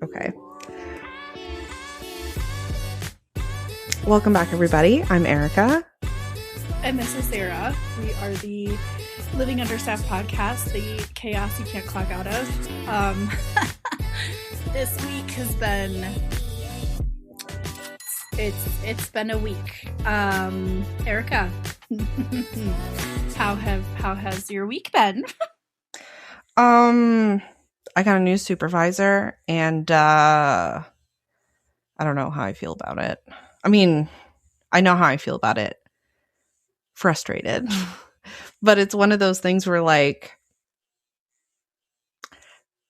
Okay. Welcome back, everybody. I'm Erika. And this is Sarah. We are the Living Understaffed podcast, the chaos you can't clock out of. This week has been... It's been a week. Erika, how has your week been? I got a new supervisor, and I don't know how I feel about it. I mean, I know how I feel about it. Frustrated. But it's one of those things where, like,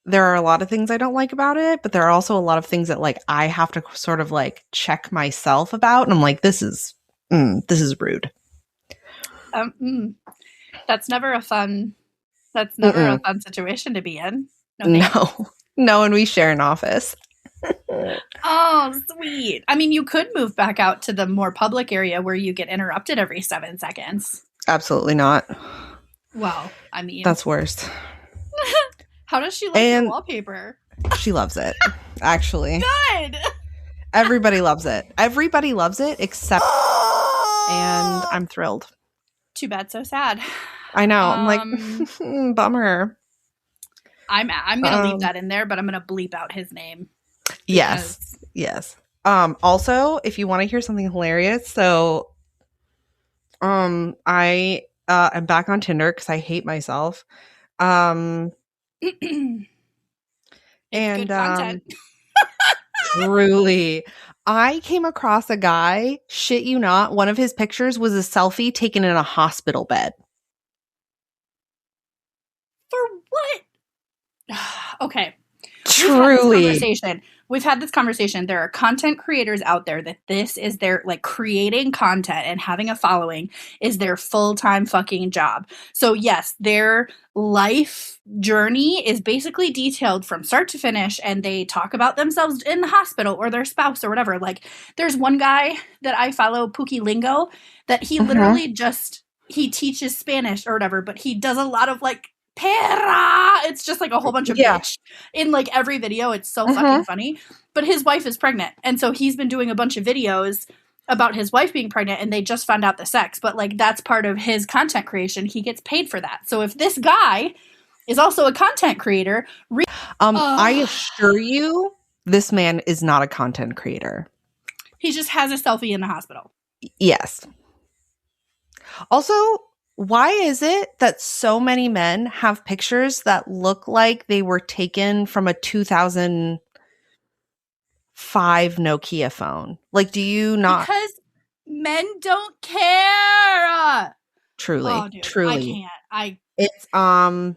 there are a lot of things I don't like about it, but there are also a lot of things that, like, I have to sort of, like, check myself about. And I'm like, this is rude. That's never a fun situation to be in. No, and we share an office. Oh, sweet. I mean, you could move back out to the more public area where you get interrupted every 7 seconds. Absolutely not. Well, I mean, that's worse. How does she like the wallpaper? She loves it, actually. Good. Everybody loves it. Everybody loves it except, and I'm thrilled. Too bad, so sad. I know. I'm like, bummer. I'm gonna leave that in there, but I'm gonna bleep out his name. Yes. Also, if you want to hear something hilarious, so I am back on Tinder because I hate myself. And good content. Truly, I came across a guy, shit you not, one of his pictures was a selfie taken in a hospital bed. For what? Okay. Truly. We've had this conversation. There are content creators out there that this is their, like, creating content and having a following is their full-time fucking job. So yes, their life journey is basically detailed from start to finish, and they talk about themselves in the hospital or their spouse or whatever. Like, there's one guy that I follow, Pookie Lingo, that he literally he teaches Spanish or whatever, but he does a lot of, like, Perra! It's just like a whole bunch of bitch in like every video. It's so fucking funny. But his wife is pregnant. And so he's been doing a bunch of videos about his wife being pregnant, and they just found out the sex. But like, that's part of his content creation. He gets paid for that. So if this guy is also a content creator, I assure you, this man is not a content creator. He just has a selfie in the hospital. Yes. Also, why is it that so many men have pictures that look like they were taken from a 2005 Nokia phone? Like, do you not? Because men don't care. Truly, oh, dude, truly. I can't.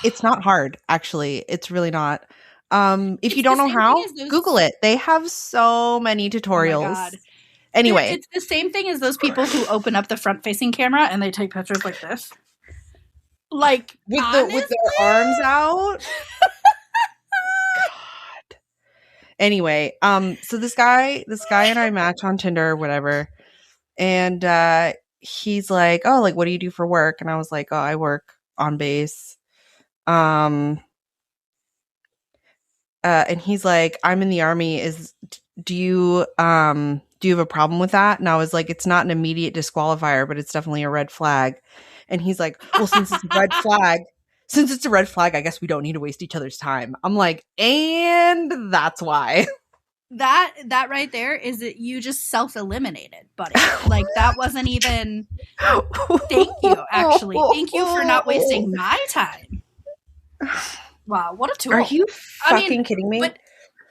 It's not hard, actually. It's really not. If you don't know how, Google it. They have so many tutorials. Oh my God. Anyway, it's the same thing as those people who open up the front-facing camera and they take pictures like this, like with their arms out. God. Anyway, so this guy and I match on Tinder or whatever, and he's like, "Oh, like, what do you do for work?" And I was like, "Oh, I work on base." And he's like, "I'm in the Army. Do you have a problem with that?" And I was like, "It's not an immediate disqualifier, but it's definitely a red flag." And he's like, "Well, since it's a red flag, I guess we don't need to waste each other's time." I'm like, and that's why. That right there is that you just self-eliminated, buddy. Like, that wasn't even. Thank you, actually. Thank you for not wasting my time. Wow, what a tool! Are you fucking kidding me?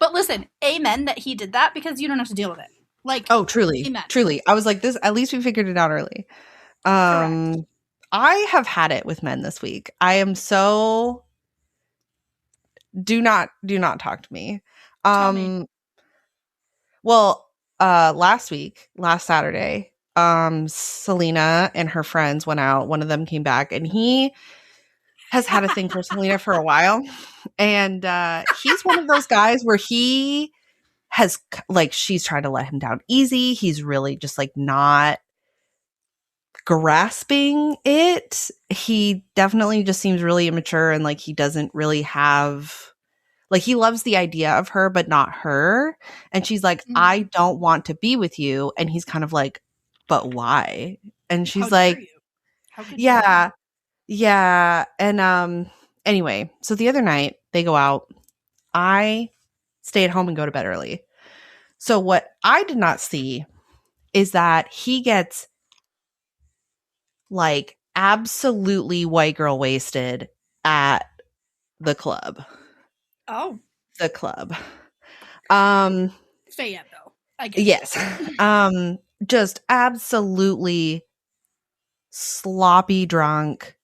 But listen, amen that he did that, because you don't have to deal with it. Like, oh, truly, amen. Truly. I was like, this. At least we figured it out early. Correct. I have had it with men this week. I am so. Do not talk to me. Tell me. Well, last Saturday, Selena and her friends went out. One of them came back, and he has had a thing for Selena for a while. And he's one of those guys where he has, like, she's trying to let him down easy. He's really just, like, not grasping it. He definitely just seems really immature, and, like, he doesn't really have, Like he loves the idea of her, but not her. And she's like, I don't want to be with you. And he's kind of like, but why? And she's How dare like, you? How could you yeah, not? yeah. And anyway, so the other night they go out. I stay at home and go to bed early. So what I did not see is that he gets like absolutely white girl wasted at the club. Oh, The club. Fayette though. I get Yes. Just absolutely sloppy drunk,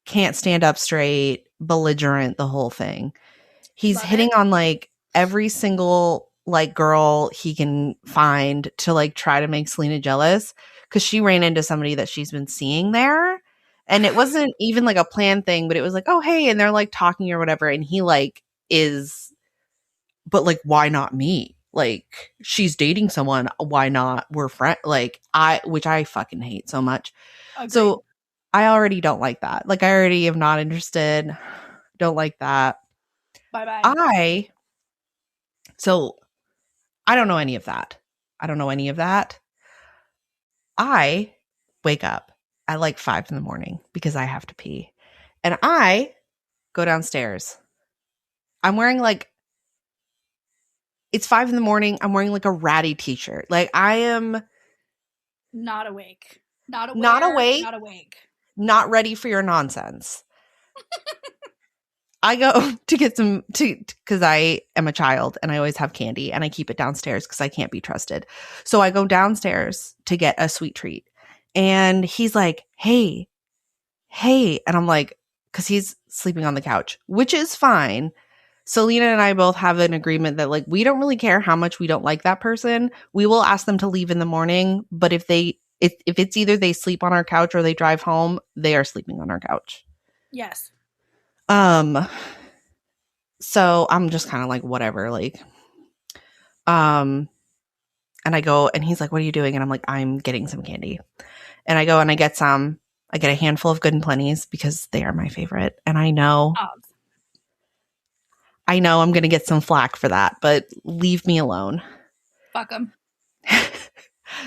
can't stand up straight, belligerent, the whole thing. He's Love hitting it. on like every single like girl he can find to like try to make Selena jealous because she ran into somebody that she's been seeing there. And it wasn't even like a planned thing, but it was like, oh, hey. And they're like talking or whatever. And he like is, but like, why not me? Like, she's dating someone. Why not? We're friends. Like, which I fucking hate so much. Agreed. So I already don't like that. Like, I already am not interested. Don't like that. Bye-bye. So I don't know any of that. I wake up at like 5 in the morning because I have to pee. And I go downstairs. I'm wearing like, it's 5 in the morning. I'm wearing like a ratty t-shirt. Like I am Not awake. Not aware, not awake, not awake. not ready for your nonsense. I go to get some because I am a child and I always have candy and I keep it downstairs because I can't be trusted. So I go downstairs to get a sweet treat. And he's like, hey. And I'm like, because he's sleeping on the couch, which is fine. Selena and I both have an agreement that like we don't really care how much we don't like that person. We will ask them to leave in the morning, but if it's either they sleep on our couch or they drive home, they are sleeping on our couch. Yes. So I'm just kind of like whatever, like and I go and he's like, what are you doing? And I'm like, I'm getting some candy. And I go and I get a handful of Good and Plenties because they are my favorite. And I know I'm going to get some flack for that, but leave me alone. Fuck them.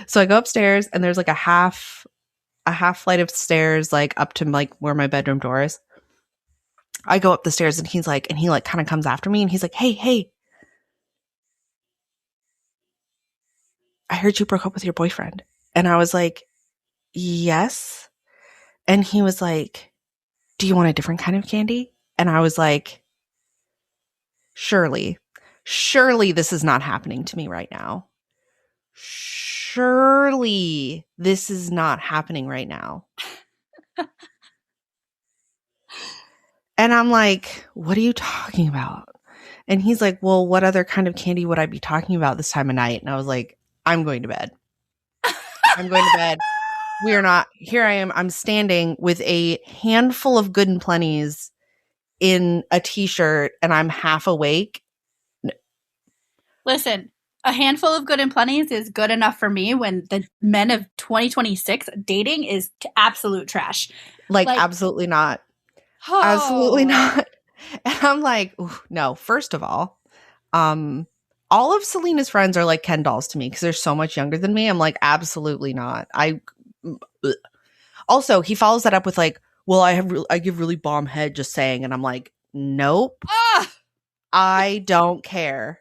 So I go upstairs and there's like a half flight of stairs, like up to like where my bedroom door is. I go up the stairs and he kind of comes after me and he's like, hey, I heard you broke up with your boyfriend. And I was like, yes. And he was like, do you want a different kind of candy? And I was like, surely this is not happening to me right now. Surely this is not happening right now. And I'm like, what are you talking about? And he's like, well, what other kind of candy would I be talking about this time of night? And I was like, I'm going to bed. We are not. Here I am. I'm standing with a handful of Good and Plenties in a t-shirt and I'm half awake. Listen, a handful of Good and Plenties is good enough for me when the men of 2026 dating is absolute trash. Like absolutely not. Oh. Absolutely not. And I'm like, no, first of all of Selena's friends are like Ken dolls to me because they're so much younger than me. I'm like, absolutely not. Also, he follows that up with like, well, I give really bomb head just saying. And I'm like, nope. I don't care.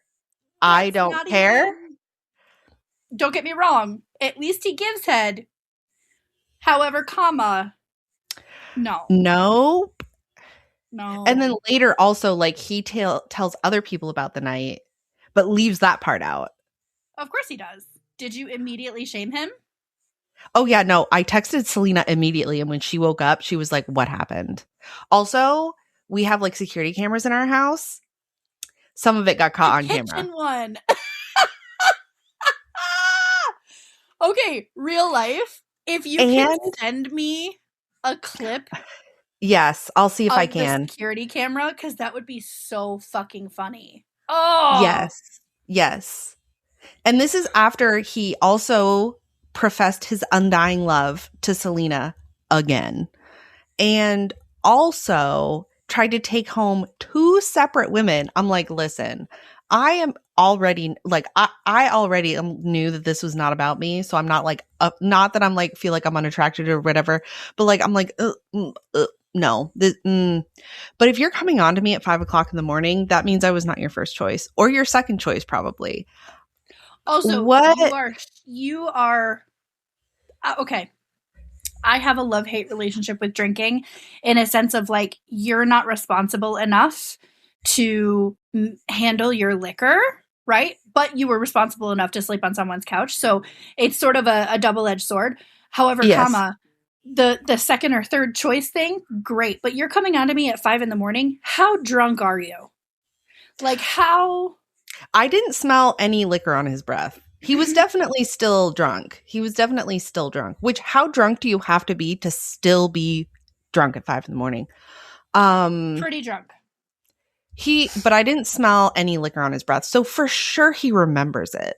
I don't care. Don't get me wrong. At least he gives head. However, no. Nope. No. And then later also like he tells other people about the night, but leaves that part out. Of course he does. Did you immediately shame him? Oh yeah, no. I texted Selena immediately and when she woke up, she was like, what happened? Also, we have like security cameras in our house. Some of it got caught on camera. Kitchen one. Okay, real life. If you can send me a clip. Yes, I'll see if I can. The security camera, because that would be so fucking funny. Oh. Yes. And this is after he also professed his undying love to Selena again. And also tried to take home 2 separate women. I'm like, listen, I am already like, I already knew that this was not about me. So I'm not like, not that I'm like, feel like I'm unattracted or whatever, but like, I'm like, no. But if you're coming on to me at 5 o'clock in the morning, that means I was not your first choice or your second choice, probably. Also, what? you are okay. I have a love-hate relationship with drinking in a sense of like, you're not responsible enough to handle your liquor, right? But you were responsible enough to sleep on someone's couch. So it's sort of a double-edged sword. However, Yes. the second or third choice thing, great. But you're coming on to me at 5 a.m. How drunk are you? Like, how? I didn't smell any liquor on his breath. He was definitely still drunk. Which, how drunk do you have to be to still be drunk at 5 a.m? Pretty drunk. But I didn't smell any liquor on his breath. So for sure he remembers it.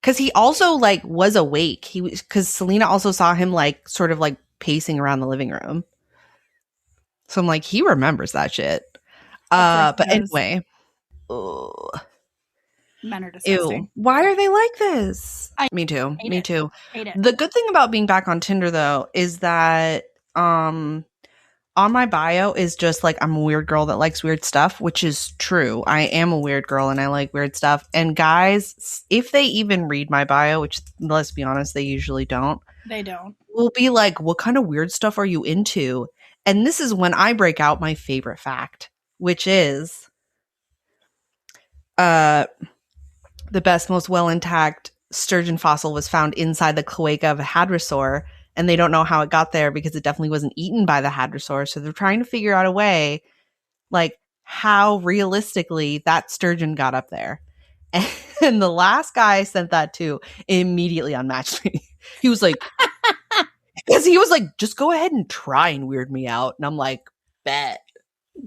Cause he also like was awake. Cause Selena also saw him like sort of like pacing around the living room. So I'm like, he remembers that shit. But anyway. Ugh. Men are disgusting. Ew. Why are they like this? Me too. Hate it. The good thing about being back on Tinder though is that on my bio is just like, I'm a weird girl that likes weird stuff, which is true. I am a weird girl and I like weird stuff. And guys, if they even read my bio, which let's be honest, they usually don't. They don't. Will be like, what kind of weird stuff are you into? And this is when I break out my favorite fact, which is the best, most well intact sturgeon fossil was found inside the cloaca of a hadrosaur, and they don't know how it got there because it definitely wasn't eaten by the hadrosaur. So they're trying to figure out a way, like, how realistically that sturgeon got up there. And the last guy I sent that to immediately unmatched me. He was like, because he was like, just go ahead and try and weird me out. And I'm like, bet.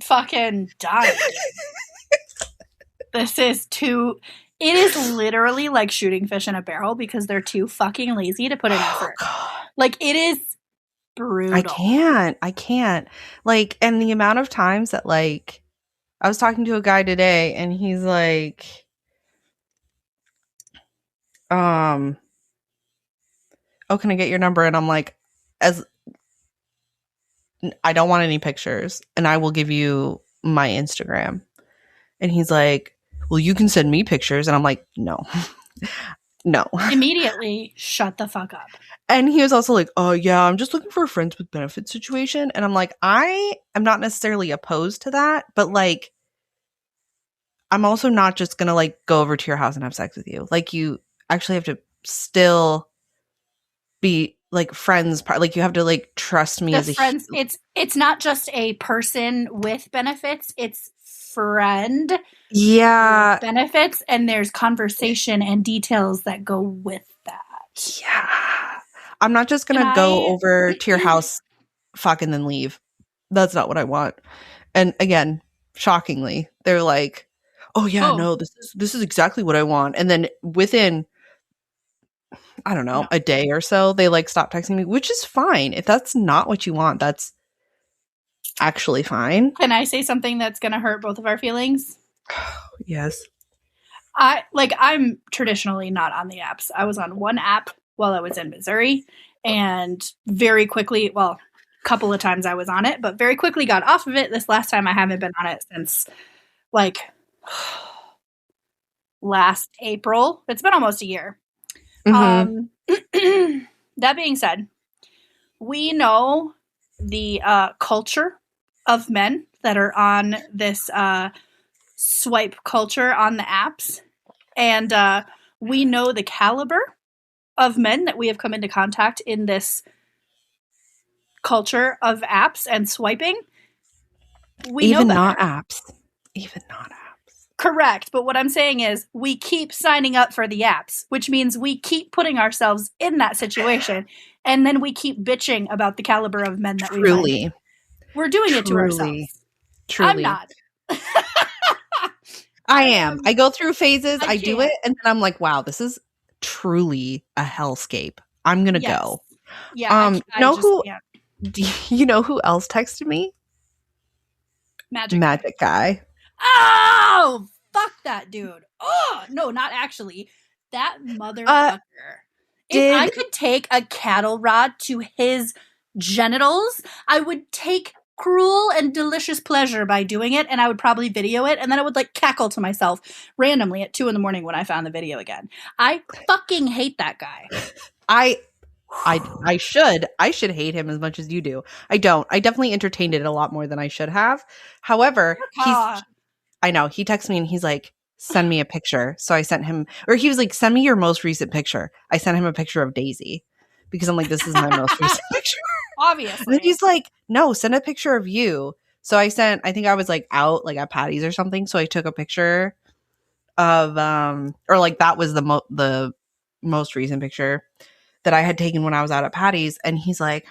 Fucking die. This is too... It is literally like shooting fish in a barrel because they're too fucking lazy to put in effort. Like, it is brutal. I can't. Like, and the amount of times that, like, I was talking to a guy today and he's like, oh, can I get your number? And I'm like, I don't want any pictures and I will give you my Instagram. And he's like, well, you can send me pictures. And I'm like, no. Immediately shut the fuck up. And he was also like, oh, yeah, I'm just looking for a friends with benefits situation. And I'm like, I am not necessarily opposed to that. But, like, I'm also not just going to, like, go over to your house and have sex with you. Like, you actually have to still be, like, friends. Like, you have to, like, trust me as a friends. It's not just a person with benefits. It's friend. Yeah. Benefits, and there's conversation and details that go with that. Yeah. I'm not just going to go over to your house, fuck, and then leave. That's not what I want. And again, shockingly, they're like, oh yeah, no, this is exactly what I want. And then within, I don't know, a day or so, they like stop texting me, which is fine. If that's not what you want, that's actually fine. Can I say something that's going to hurt both of our feelings? Yes. I'm traditionally not on the apps. I was on one app while I was in Missouri, and very quickly, well, a couple of times I was on it, but very quickly got off of it. This last time I haven't been on it since like last April. It's been almost a year. Mm-hmm. That being said, we know the culture of men that are on this swipe culture on the apps, and we know the caliber of men that we have come into contact in this culture of apps and swiping. Even not apps. Correct. But what I'm saying is we keep signing up for the apps, which means we keep putting ourselves in that situation. And then we keep bitching about the caliber of men that we find. We're doing it to ourselves. Truly. I'm not. I am. I go through phases. I do it. And then I'm like, wow, this is truly a hellscape. I'm going to go. Yeah. You know who else texted me? Magic guy. Oh, fuck that dude. Oh, no, not actually. That motherfucker. If I could take a cattle rod to his genitals, I would take cruel and delicious pleasure by doing it, and I would probably video it, and then I would like cackle to myself randomly at 2 a.m. when I found the video again. I fucking hate that guy. I should hate him as much as you do. I don't. I definitely entertained it a lot more than I should have. However, I know, he texted me and he's like, send me a picture. So I sent him, or he was like, send me your most recent picture. I sent him a picture of Daisy because I'm like, this is my most recent picture. Obviously. And he's like, no, send a picture of you. So I think I was like out like at Patty's or something. So I took a picture of, or like that was the most recent picture that I had taken when I was out at Patty's. And he's like,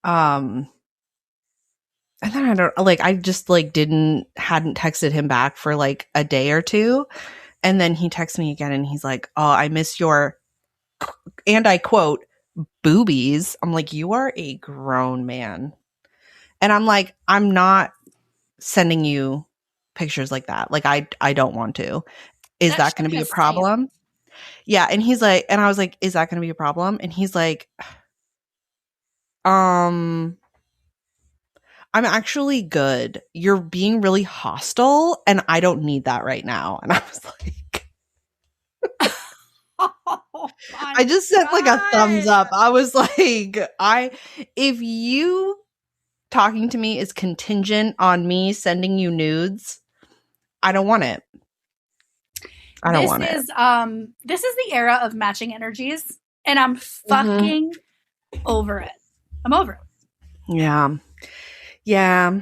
and then I don't like, I just like hadn't texted him back for like a day or two. And then he texts me again and he's like, oh, I miss your, and I quote, boobies. I'm like, you are a grown man. And I'm like, I'm not sending you pictures like that. Like, I don't want to. Is that going to be a problem? Yeah. And he's like, and I was like, is that going to be a problem? And he's like, I'm actually good. You're being really hostile and I don't need that right now. And I was like, oh, I just sent like a thumbs up. I was like, if you talking to me is contingent on me sending you nudes, I don't want it. I don't want it. This is the era of matching energies and I'm fucking over it. I'm over it. Yeah. Yeah.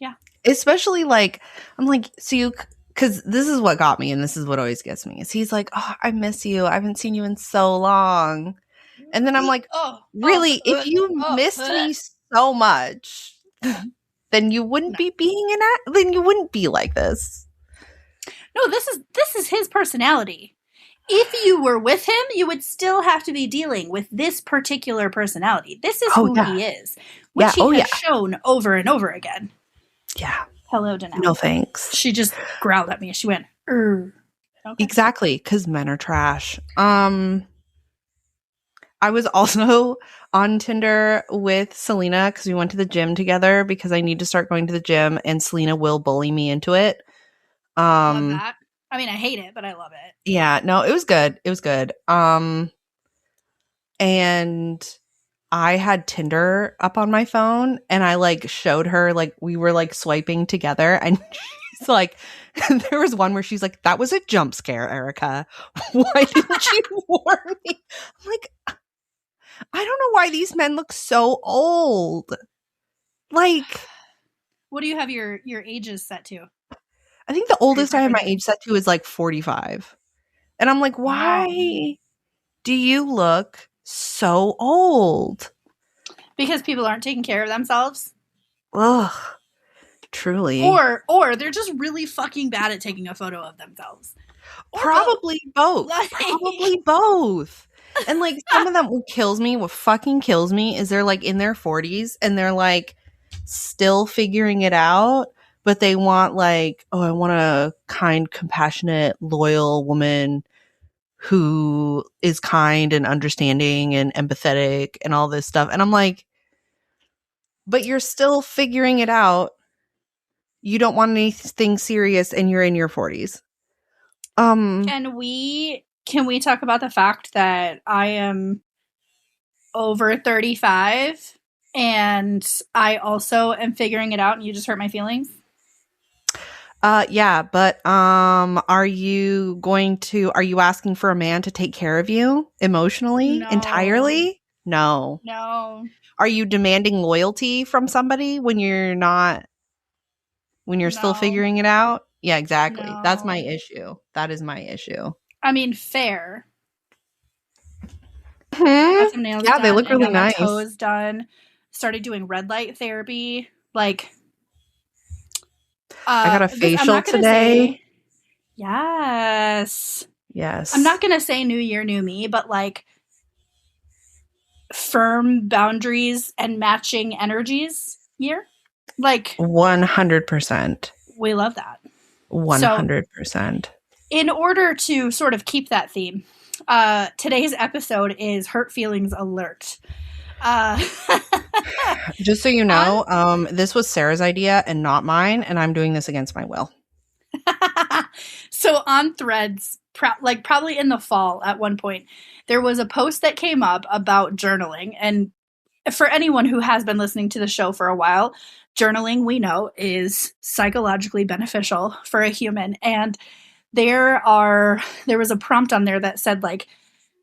Yeah. Especially like, I'm like, so you, because this is what got me and this is what always gets me is he's like, oh, I miss you. I haven't seen you in so long. And then I'm like, really, if you missed me so much, then you wouldn't be then you wouldn't be like this. No, this is his personality. If you were with him, you would still have to be dealing with this particular personality. This is who he is, which he has shown over and over again. Yeah. Hello, Danelle. No thanks. She just growled at me. She went, okay. Exactly, because men are trash. I was also on Tinder with Selena because we went to the gym together because I need to start going to the gym and Selena will bully me into it. Love that. I mean, I hate it, but I love it. Yeah, no, it was good. It was good. And I had Tinder up on my phone and I like showed her, like we were like swiping together and she's like, there was one where she's like, that was a jump scare, Erika. Why didn't you warn me? I'm like, I don't know why these men look so old. Like, what do you have your ages set to? I think the oldest I have my age set to is like 45. And I'm like, why do you look so old? Because people aren't taking care of themselves. Ugh. Truly. Or they're just really fucking bad at taking a photo of themselves. Probably both. Probably both. And like some of them, what fucking kills me is they're like in their 40s and they're like still figuring it out. But they want like, oh, I want a kind, compassionate, loyal woman who is kind and understanding and empathetic and all this stuff. And I'm like, but you're still figuring it out. You don't want anything serious and you're in your 40s. Can we talk about the fact that I am over 35 and I also am figuring it out and you just hurt my feelings? Yeah, but are you asking for a man to take care of you emotionally entirely? No. Are you demanding loyalty from somebody when you're still figuring it out? Yeah, exactly. No. That's my issue. That is my issue. I mean, fair. Got some nails done, they look really nice. My toes done. Started doing red light therapy. Like, I got a facial today. Yes. Yes. I'm not going to say new year, new me, but like firm boundaries and matching energies year. Like 100%. we love that. So 100%. in order to sort of keep that theme, today's episode is Hurt Feelings Alert. Just so you know, this was Sarah's idea and not mine, and I'm doing this against my will. So on Threads, probably in the fall at one point, there was a post that came up about journaling. And for anyone who has been listening to the show for a while, journaling, we know, is psychologically beneficial for a human. And there was a prompt on there that said, like,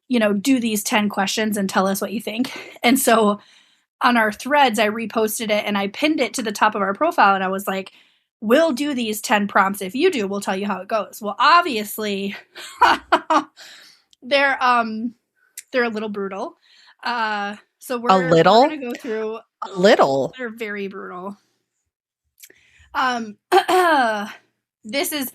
you know, do these 10 questions and tell us what you think. And so on our Threads, I reposted it and I pinned it to the top of our profile. And I was like, we'll do these 10 prompts. If you do, we'll tell you how it goes. Well, obviously, they're a little brutal. So we're going to go through a little. They're very brutal. This is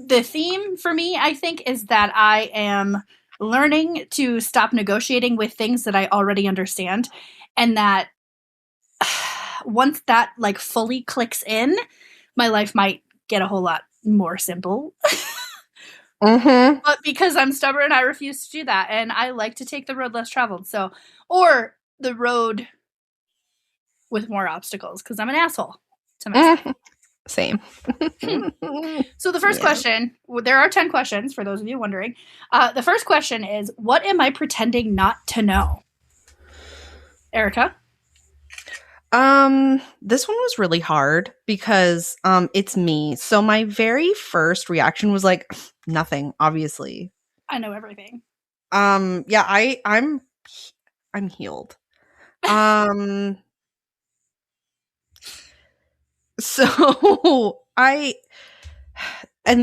the theme for me, I think, is that I am learning to stop negotiating with things that I already understand. And that once that like fully clicks in, my life might get a whole lot more simple. Mm-hmm. But because I'm stubborn, I refuse to do that. And I like to take the road less traveled. Or the road with more obstacles, because I'm an asshole to myself. Same. So the first question, there are 10 questions for those of you wondering. The first question is, what am I pretending not to know? Erika? This one was really hard because it's me. So my very first reaction was like, nothing, obviously. I know everything. Yeah, I'm healed. So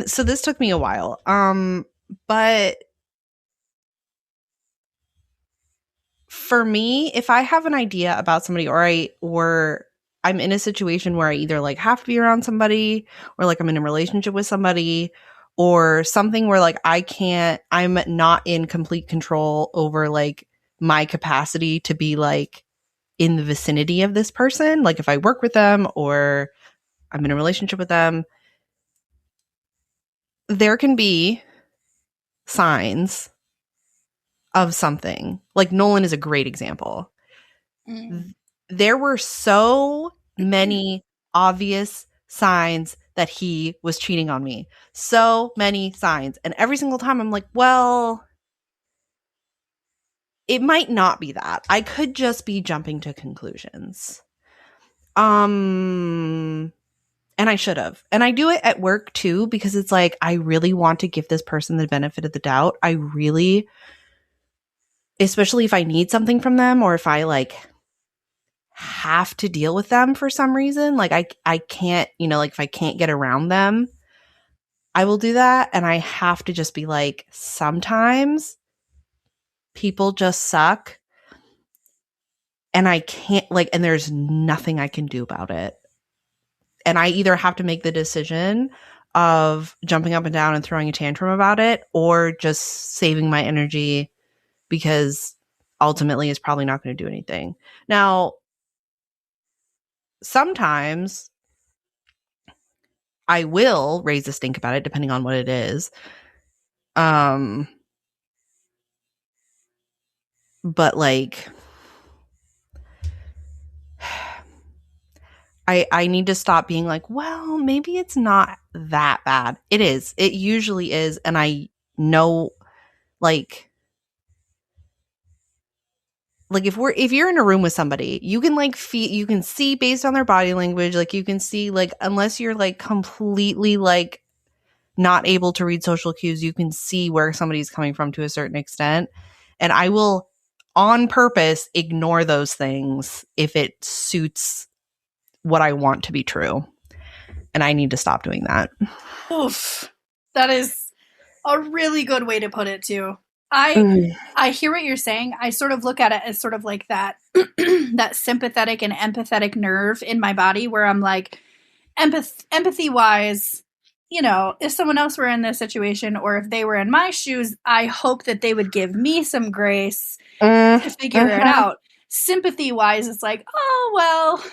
so this took me a while. But for me, if I have an idea about somebody or I'm in a situation where I either like have to be around somebody or like I'm in a relationship with somebody or something where like I'm not in complete control over like my capacity to be like in the vicinity of this person, like if I work with them or I'm in a relationship with them, there can be signs of something. Like Nolan is a great example. There were so many obvious signs that he was cheating on me. So many signs. And every single time I'm like, well, it might not be that. I could just be jumping to conclusions. And I should have. And I do it at work too, because it's like, I really want to give this person the benefit of the doubt. I really, especially if I need something from them or if I like have to deal with them for some reason, like I can't, you know, like if I can't get around them, I will do that. And I have to just be like, sometimes people just suck and I can't like, and there's nothing I can do about it. And I either have to make the decision of jumping up and down and throwing a tantrum about it or just saving my energy because ultimately it's probably not going to do anything. Now, sometimes I will raise a stink about it depending on what it is. But like I need to stop being like, well, maybe it's not that bad. It is. It usually is. And I know like if you're in a room with somebody, you can like you can see based on their body language, like you can see like unless you're like completely like not able to read social cues, you can see where somebody's coming from to a certain extent. And I will on purpose ignore those things if it suits what I want to be true. And I need to stop doing that. Oof. That is a really good way to put it too. I hear what you're saying. I sort of look at it as sort of like that that sympathetic and empathetic nerve in my body where I'm like, empathy wise, you know, if someone else were in this situation or if they were in my shoes, I hope that they would give me some grace to figure it out. sympathy wise, it's like, oh, well,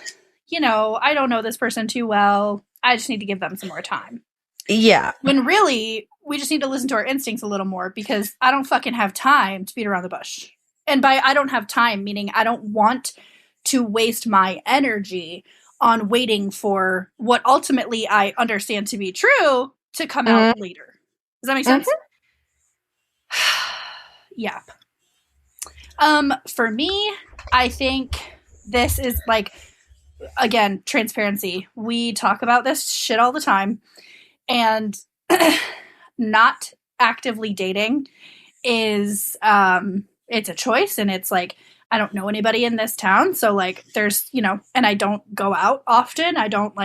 I don't know this person too well. I just need to give them some more time. Yeah. When really, we just need to listen to our instincts a little more, because I don't fucking have time to beat around the bush. And by I don't have time, meaning I don't want to waste my energy on waiting for what ultimately I understand to be true to come out later. Does that make sense? Yeah. For me, I think this is like, again, transparency. We talk about this shit all the time, and not actively dating is it's a choice, and it's like, I don't know anybody in this town, so like there's, and I don't go out often. I don't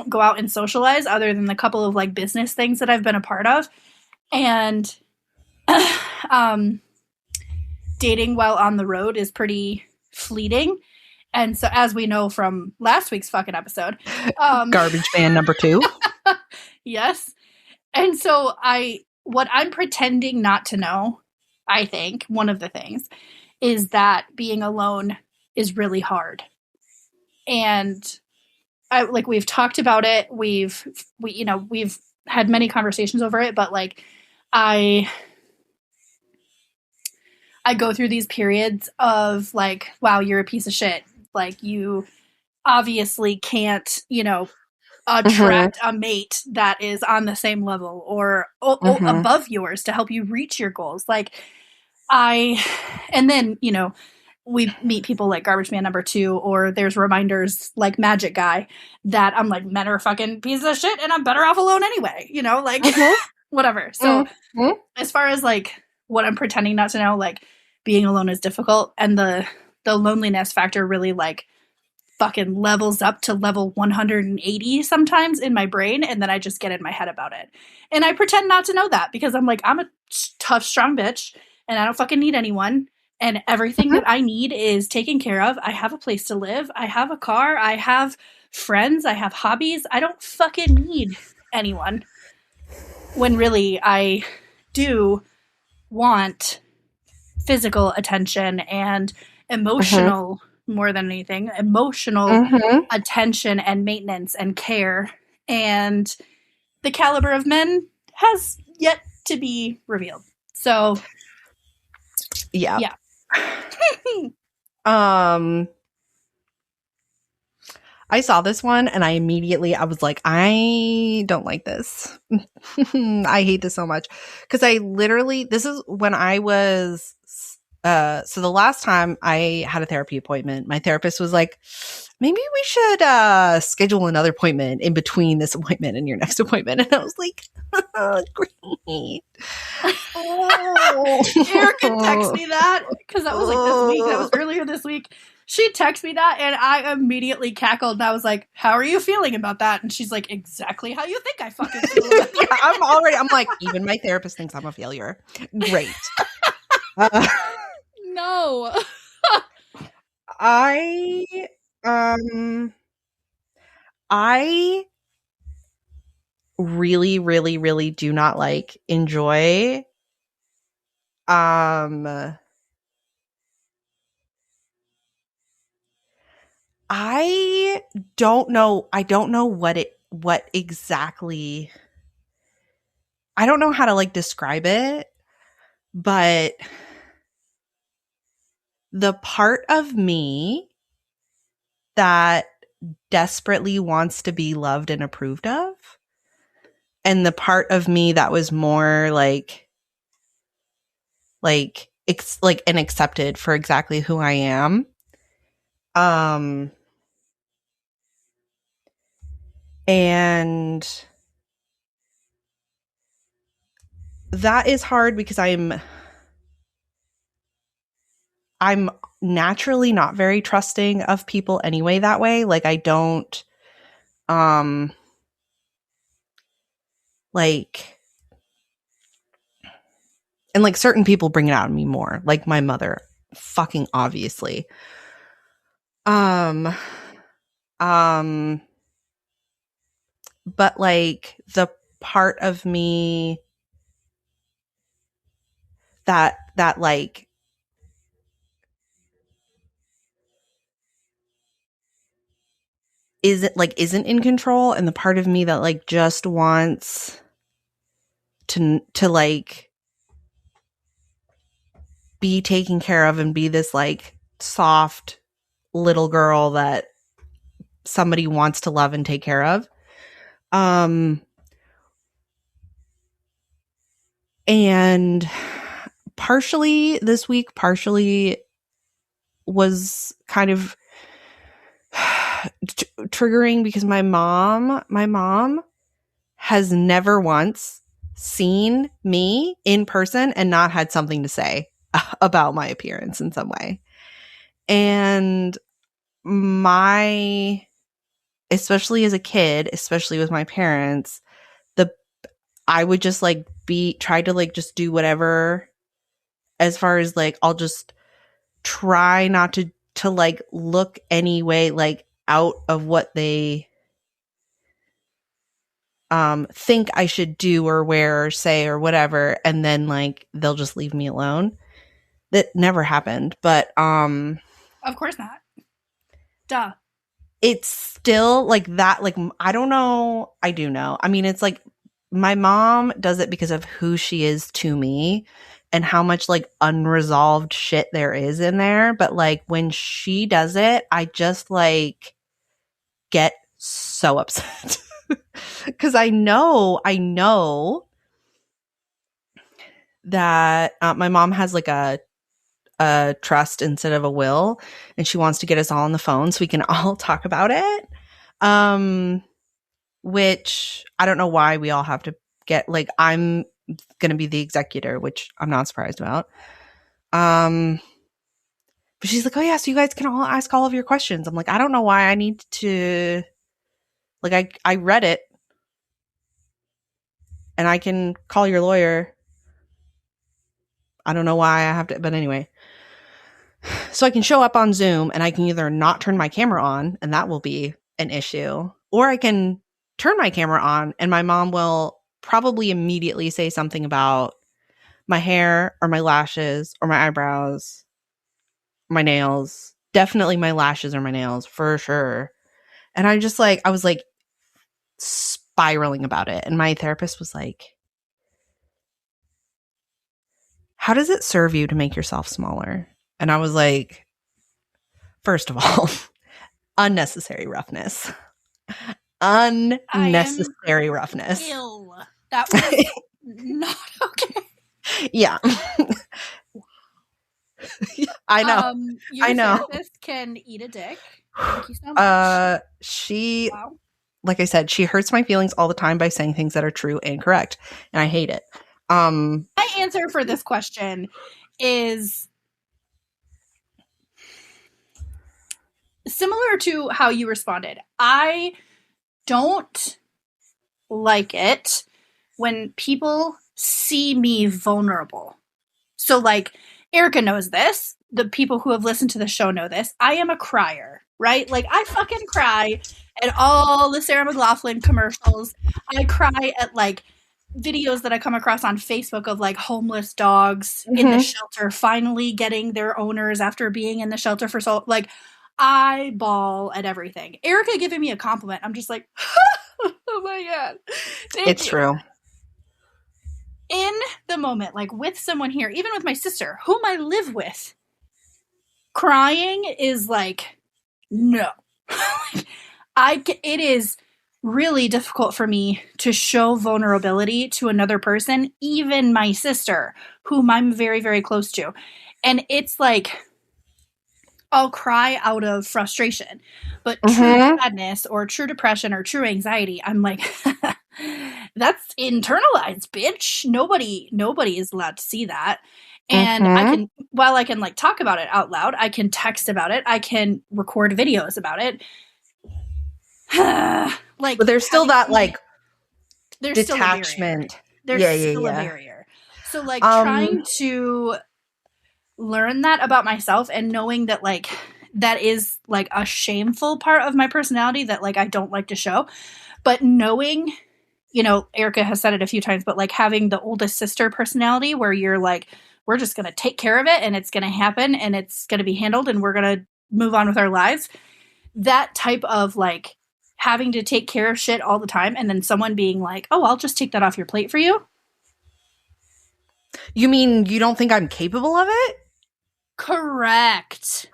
go out and socialize other than the couple of like business things that I've been a part of. And dating while on the road is pretty fleeting. And so, as we know from last week's fucking episode, garbage man number 2. Yes. And so what I'm pretending not to know, I think one of the things is that being alone is really hard. And we've talked about it. We've had many conversations over it, but like I go through these periods of like, wow, you're a piece of shit. Like, you obviously can't, attract a mate that is on the same level or above yours to help you reach your goals. Like, and then, we meet people like garbage man number 2, or there's reminders like magic guy that I'm like, men are fucking pieces of shit and I'm better off alone anyway, like whatever. So as far as like what I'm pretending not to know, like being alone is difficult, and the loneliness factor really like fucking levels up to level 180 sometimes in my brain, and then I just get in my head about it. And I pretend not to know that, because I'm like, I'm a tough, strong bitch, and I don't fucking need anyone, and everything that I need is taken care of. I have a place to live. I have a car. I have friends. I have hobbies. I don't fucking need anyone. When really I do want physical attention and emotional, more than anything, emotional attention and maintenance and care. And the caliber of men has yet to be revealed. So, yeah. I saw this one and I was like, I don't like this. I hate this so much. Because this is when I was, so the last time I had a therapy appointment, my therapist was like, maybe we should schedule another appointment in between this appointment and your next appointment. And I was like, oh, great. Erika texted me that, because that was like this week. That was earlier this week. She texted me that, and I immediately cackled, and I was like, how are you feeling about that? And she's like, exactly how you think I fucking feel about that. I'm like, even my therapist thinks I'm a failure. Great. No. I really, really, really do not enjoy I don't know what exactly, I don't know how to describe it, but the part of me that desperately wants to be loved and approved of, and the part of me that was more and accepted for exactly who I am. And that is hard because I'm naturally not very trusting of people anyway that way. I don't and certain people bring it out of me more, like my mother, fucking obviously. But the part of me that isn't in control, and the part of me that like just wants to like be taken care of and be this like soft little girl that somebody wants to love and take care of. And partially this week, partially was kind of triggering because my mom has never once seen me in person and not had something to say about my appearance in some way. And especially as a kid, especially with my parents, I would just like try to like just do whatever, as far as like I'll just try not to like look any way like out of what they think I should do or wear or say or whatever, and then like they'll just leave me alone. That never happened, but Of course not. Duh. It's still like that. Like, I don't know. I do know. I mean, it's like my mom does it because of who she is to me and how much like unresolved shit there is in there. But like when she does it, I just like get so upset because I know that my mom has like a trust instead of a will, and she wants to get us all on the phone so we can all talk about it. Which I don't know why we all have to get, like, I'm going to be the executor, which I'm not surprised about. But she's like, oh yeah, so you guys can all ask all of your questions. I'm like, I don't know why I need to, like, I read it and I can call your lawyer. I don't know why I have to, but anyway. So I can show up on Zoom and I can either not turn my camera on, and that will be an issue, or I can turn my camera on and my mom will probably immediately say something about my hair or my lashes or my eyebrows, my nails. Definitely my lashes or my nails for sure. And I was like spiraling about it. And my therapist was like, how does it serve you to make yourself smaller? And I was like, first of all, unnecessary roughness. Unnecessary roughness. Ill. That was not okay. Yeah. I know. Your therapist can eat a dick. Thank you so much. Wow. Like I said, she hurts my feelings all the time by saying things that are true and correct, and I hate it. My answer for this question is similar to how you responded. I don't like it when people see me vulnerable. So, like, Erika knows this. The people who have listened to the show know this. I am a crier, right? Like, I fucking cry at all the Sarah McLachlan commercials. I cry at, like, videos that I come across on Facebook of, like, homeless dogs in the shelter finally getting their owners after being in the shelter for so, like, I bawl at everything. Erika giving me a compliment, I'm just like, oh my God. It's true. In the moment, like with someone here, even with my sister, whom I live with, crying is like, no. It is really difficult for me to show vulnerability to another person, even my sister, whom I'm very, very close to. And it's like, I'll cry out of frustration. But true sadness or true depression or true anxiety, I'm like, that's internalized, bitch. Nobody is allowed to see that. And I can, while I can like talk about it out loud, I can text about it, I can record videos about it. Like, but there's still that like there's detachment. There's still a barrier. So like trying to learn that about myself and knowing that like that is like a shameful part of my personality that like I don't like to show, but knowing, you know, Erika has said it a few times, but like having the oldest sister personality where you're like, we're just going to take care of it and it's going to happen and it's going to be handled and we're going to move on with our lives. That type of like having to take care of shit all the time and then someone being like, oh, I'll just take that off your plate for you. You mean you don't think I'm capable of it? Correct.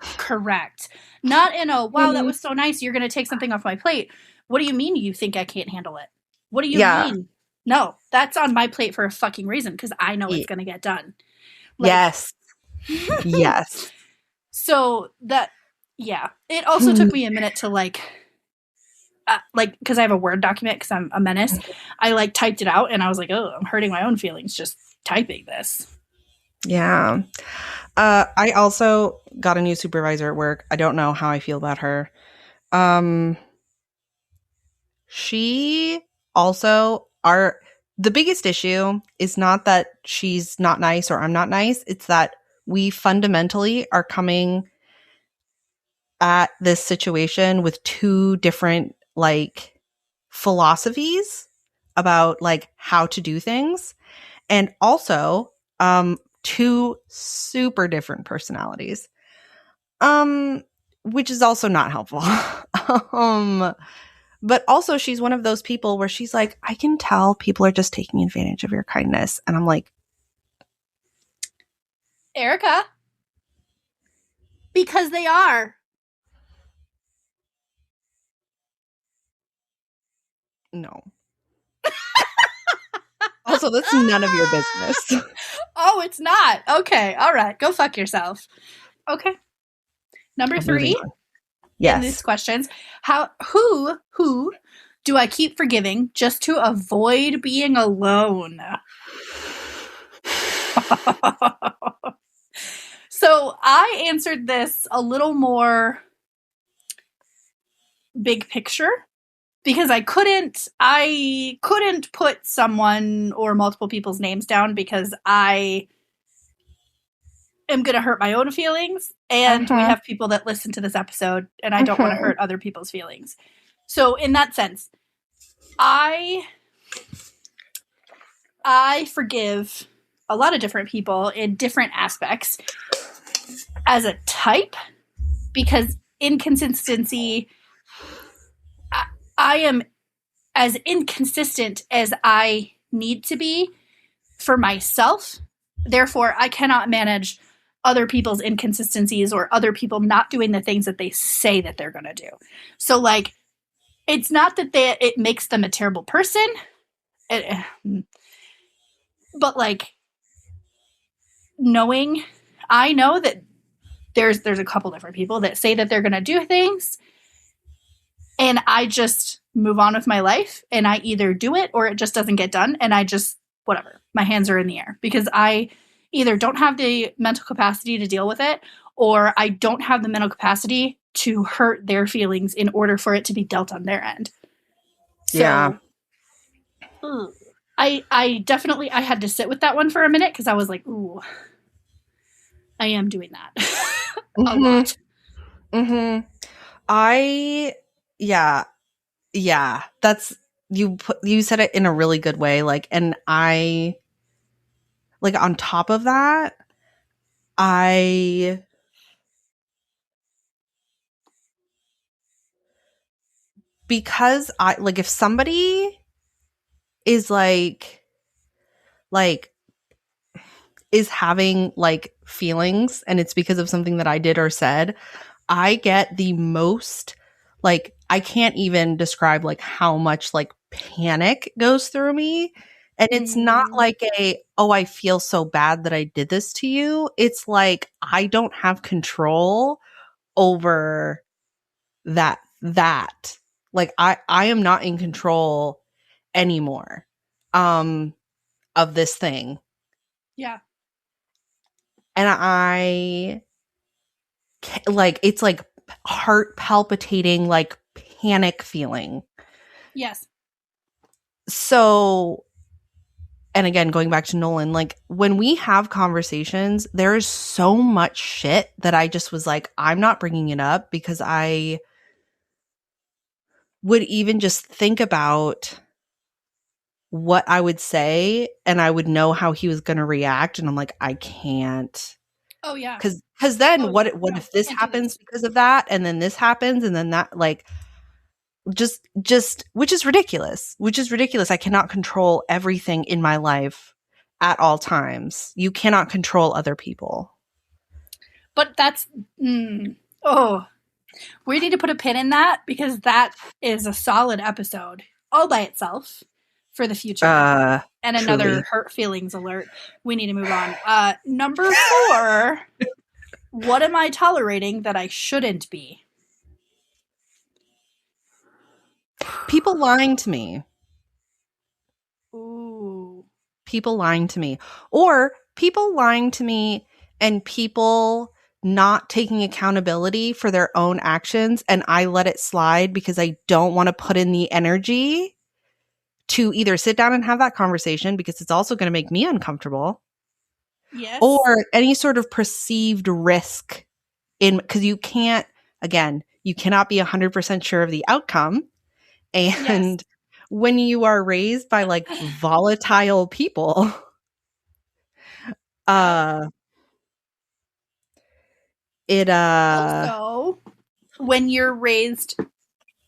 Not in a, wow, that was so nice, you're going to take something off my plate. What do you mean you think I can't handle it? What do you mean? No, that's on my plate for a fucking reason because I know it's going to get done. Like, yes. So that, yeah. It also took me a minute to like, because I have a Word document because I'm a menace. I like typed it out and I was like, oh, I'm hurting my own feelings just typing this. Yeah. I also got a new supervisor at work. I don't know how I feel about her. She also the biggest issue is not that she's not nice or I'm not nice. It's that we fundamentally are coming at this situation with two different like philosophies about like how to do things, and also two super different personalities, which is also not helpful. But also she's one of those people where she's like, I can tell people are just taking advantage of your kindness. And I'm like, Erika, because they are. No. Also, that's none of your business. Oh, it's not. Okay. All right. Go fuck yourself. Okay. Number 3. Yes. In these questions. Who do I keep forgiving just to avoid being alone? So I answered this a little more big picture because I couldn't put someone or multiple people's names down because I am going to hurt my own feelings, and we have people that listen to this episode and I don't want to hurt other people's feelings. So in that sense, I forgive a lot of different people in different aspects as a type, because inconsistency, I am as inconsistent as I need to be for myself. Therefore, I cannot manage other people's inconsistencies or other people not doing the things that they say that they're going to do. So, like, it's not that it makes them a terrible person, but, like, I know that there's a couple different people that say that they're going to do things, and I just move on with my life, and I either do it or it just doesn't get done, and I just, whatever, my hands are in the air because I either don't have the mental capacity to deal with it, or I don't have the mental capacity to hurt their feelings in order for it to be dealt on their end. So, yeah. I definitely, I had to sit with that one for a minute because I was like, ooh, I am doing that a lot. Yeah, that's, you said it in a really good way. Like, and I, like, on top of that, because I, like, if somebody is like is having like feelings and it's because of something that I did or said, I get the most, like, I can't even describe like how much like panic goes through me. And it's not like I feel so bad that I did this to you. It's like I don't have control over that. Like I am not in control anymore of this thing. Yeah. And I, like, it's like heart palpitating, like panic feeling. Yes. So, and again, going back to Nolan, like when we have conversations, there is so much shit that I just was like, I'm not bringing it up because I would even just think about what I would say and I would know how he was going to react. And I'm like, I can't. Oh, yeah. Because then what if this happens because of that? And then this happens and then that, like, just which is ridiculous. I cannot control everything in my life at all times. You cannot control other people. But that's oh, we need to put a pin in that because that is a solid episode all by itself for the future. And another truly. hurt feelings alert. We need to move on. Number 4. What am I tolerating that I shouldn't be? People lying to me. Ooh. People lying to me. Or people lying to me and people not taking accountability for their own actions, and I let it slide because I don't want to put in the energy to either sit down and have that conversation because it's also going to make me uncomfortable. Yes. Or any sort of perceived risk in, because you can't, again, you cannot be 100% sure of the outcome. And yes, when you are raised by like volatile people, it also, when you're raised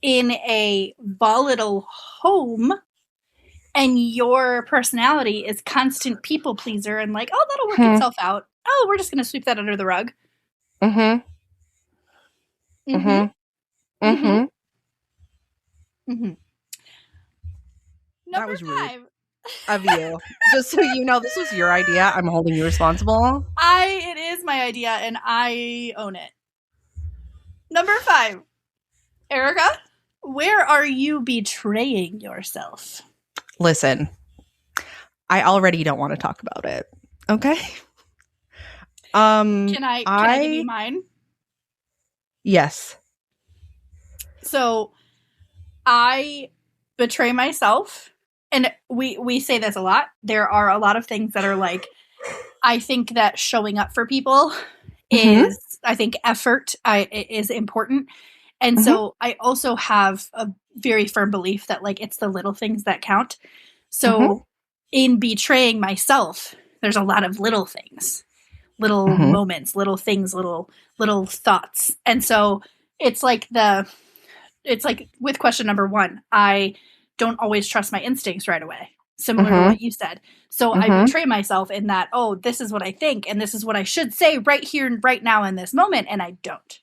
in a volatile home and your personality is constant people pleaser and like, oh, that'll work itself out. Oh, we're just going to sweep that under the rug. Mm-hmm. Mm-hmm. Mm-hmm. Mm-hmm. That was rude of you. Just so you know, this was your idea. I'm holding you responsible. It is my idea and I own it. Number 5. Erika, where are you betraying yourself? Listen, I already don't want to talk about it. Okay. Can I give you mine? Yes. So I betray myself, and we say this a lot. There are a lot of things that are like, I think that showing up for people is, I think effort is important. And so I also have a very firm belief that like it's the little things that count. So in betraying myself, there's a lot of little things, little moments, little things, little thoughts. And so it's like with question number 1, I don't always trust my instincts right away. Similar to what you said. So I betray myself in that, oh, this is what I think and this is what I should say right here and right now in this moment, and I don't.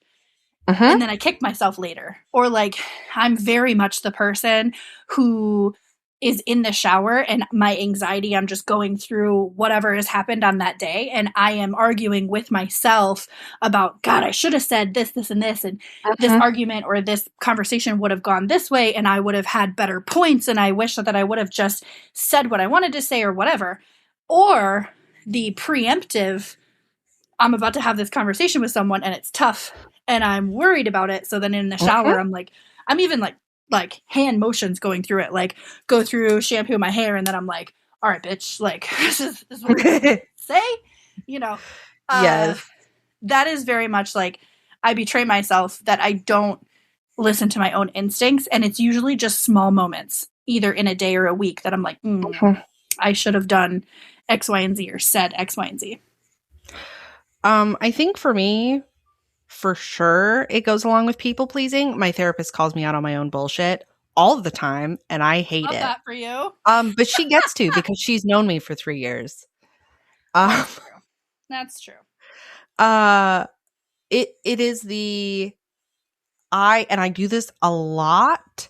And then I kick myself later. Or like, I'm very much the person who is in the shower and my anxiety, I'm just going through whatever has happened on that day. And I am arguing with myself about, God, I should have said this, this, and this. And this argument or this conversation would have gone this way and I would have had better points. And I wish that I would have just said what I wanted to say or whatever. Or the preemptive, I'm about to have this conversation with someone and it's tough and I'm worried about it. So then in the shower, I'm like, I'm even like hand motions going through it, like go through shampoo my hair. And then I'm like, all right, bitch, like this is what we're gonna say, you know? Yes. That is very much like I betray myself that I don't listen to my own instincts. And it's usually just small moments, either in a day or a week that I'm like, I should have done X, Y, and Z or said X, Y, and Z. I think for me, for sure, it goes along with people pleasing. My therapist calls me out on my own bullshit all the time, and I hate it. That for you. But she gets to because she's known me for 3 years. That's true. It is I do this a lot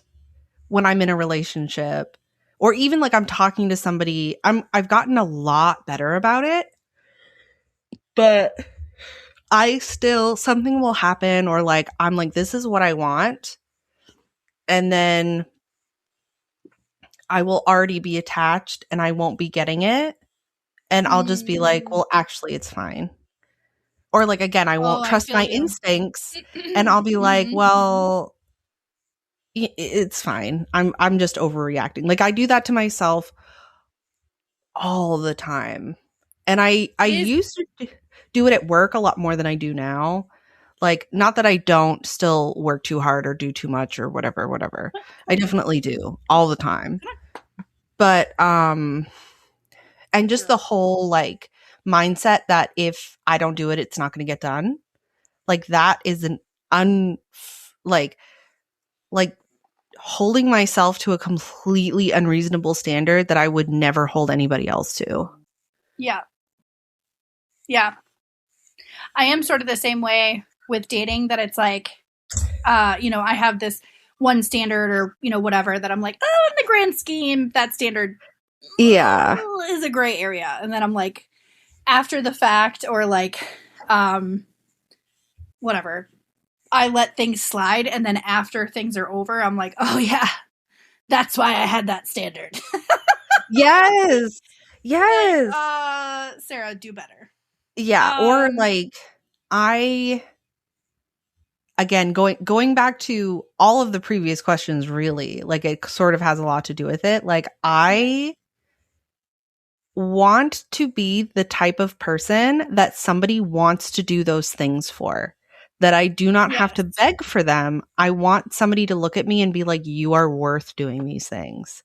when I'm in a relationship, or even like I'm talking to somebody. I've gotten a lot better about it, but I still, something will happen, or like I'm like, this is what I want, and then I will already be attached and I won't be getting it, and I'll just be like, well, actually it's fine. Or like, again, I won't trust my instincts and I'll be like, well, it's fine. I'm just overreacting. Like I do that to myself all the time. And I used to do it at work a lot more than I do now. Like, not that I don't still work too hard or do too much or whatever. I definitely do all the time. But, and just the whole like mindset that if I don't do it, it's not going to get done. Like that is an like holding myself to a completely unreasonable standard that I would never hold anybody else to. Yeah. Yeah. I am sort of the same way with dating, that it's like, I have this one standard or, whatever, that I'm like, oh, in the grand scheme, that standard is a gray area. And then I'm like, after the fact, or like, whatever, I let things slide. And then after things are over, I'm like, oh yeah, that's why I had that standard. Yes. Like, Sarah, do better. Yeah. Or like, again, going back to all of the previous questions, really, like it sort of has a lot to do with it. Like, I want to be the type of person that somebody wants to do those things for, that I do not have to beg for them. I want somebody to look at me and be like, you are worth doing these things.